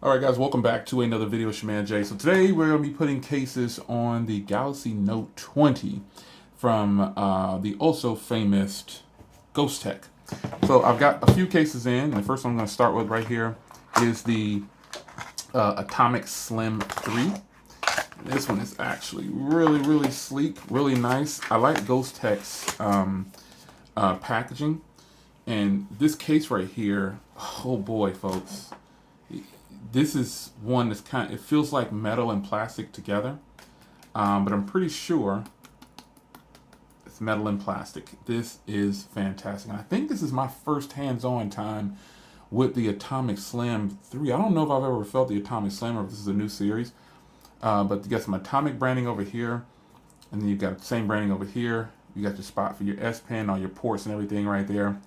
All right, guys, welcome back to another video. It's your man Jay. So today we're going to be putting cases on the Galaxy Note 20 from the also famous Ghostek. So I've got a few cases in. The first one I'm going to start with right here is the Atomic Slim 3. This one is actually really sleek, really nice. I like Ghostek's packaging. And this case right here, oh boy, folks. This is one that's it feels like metal and plastic together, but I'm pretty sure it's metal and plastic. This is fantastic. And I think this is my first hands-on time with the Atomic Slim 3. I don't know if I've ever felt the Atomic Slim or if this is a new series, but you got some Atomic branding over here, and then you've got the same branding over here. You got your spot for your S Pen, all your ports and everything right there.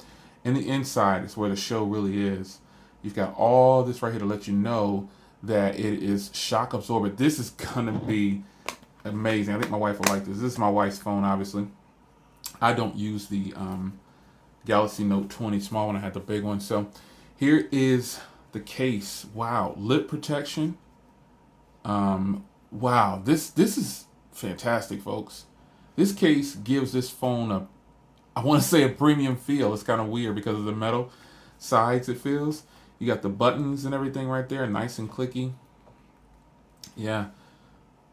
And the inside is where the show really is. You've got all this right here to let you know that it is shock absorbent. This is going to be amazing. I think my wife will like this. This is my wife's phone, obviously. I don't use the Galaxy Note 20 small one. I had the big one. So here is the case. Wow. Lip protection. Wow. This is fantastic, folks. This case gives this phone I want to say a premium feel. It's kind of weird because of the metal sides it feels. You got the buttons and everything right there, nice and clicky. Yeah,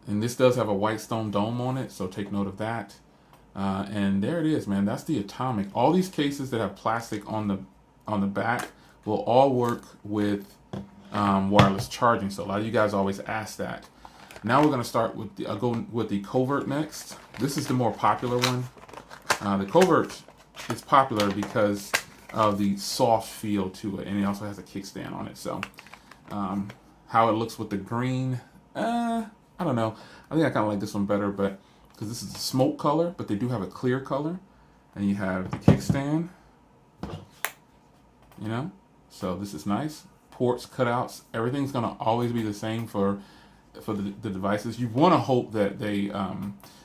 and this does have a white stone dome on it, so take note of that. And there it is, man. That's the Atomic. All these cases that have plastic on the back will all work with wireless charging. So a lot of you guys always ask that. Now we're going to start with I'll go with the Covert next. This is the more popular one. The Covert is popular because of the soft feel to it, and it also has a kickstand on it. So how it looks with the green, I don't know. I think I kind of like this one better, but because this is a smoke color, but they do have a clear color, and you have the kickstand, so this is nice. Ports, cutouts, everything's gonna always be the same for the devices. You want to hope that they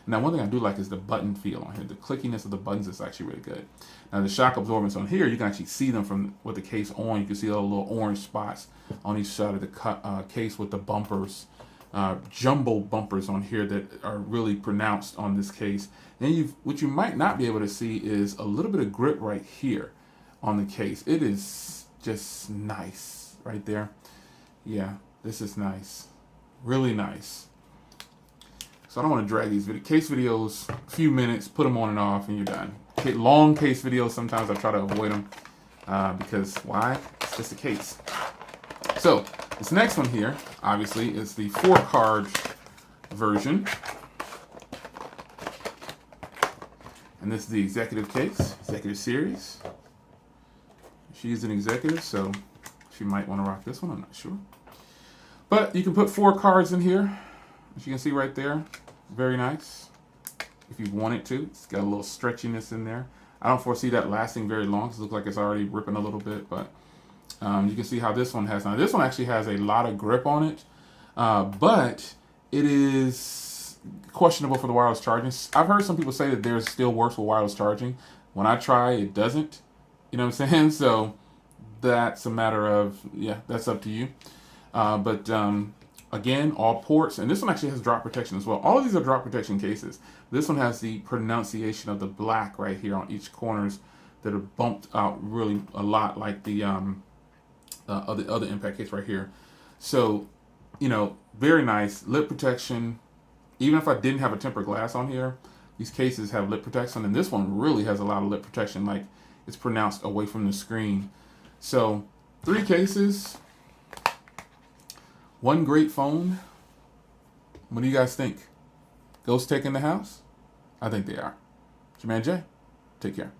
now one thing I do like is the button feel on here. The clickiness of the buttons is actually really good. Now the shock absorbance on here, you can actually see them from with the case on. You can see all the little orange spots on each side of the case with the bumpers, jumbo bumpers on here that are really pronounced on this case. And what you might not be able to see is a little bit of grip right here on the case. It is just nice right there. Yeah, this is nice. Really nice. So I don't want to drag these case videos, a few minutes, put them on and off, and you're done. Long case videos, sometimes I try to avoid them because why? It's just a case. So this next one here, obviously, is the 4-card version. And this is the executive case, executive series. She's an executive, so she might want to rock this one, I'm not sure. But you can put 4 cards in here, as you can see right there. Very nice. If you want it to. It's got a little stretchiness in there. I don't foresee that lasting very long because it looks like it's already ripping a little bit. But you can see how this one has. Now, this one actually has a lot of grip on it. But it is questionable for the wireless charging. I've heard some people say that theirs still works with wireless charging. When I try, it doesn't. You know what I'm saying? So that's a matter of, yeah, that's up to you. But again, all ports, and this one actually has drop protection as well. All of these are drop protection cases. This one has the pronunciation of the black right here on each corners that are bumped out really a lot, like the other impact case right here. So, very nice lip protection. Even if I didn't have a tempered glass on here, these cases have lip protection, and this one really has a lot of lip protection, like it's pronounced away from the screen. So 3 cases. One great phone. What do you guys think? Ghostek in the house? I think they are. It's your man Jay. Take care.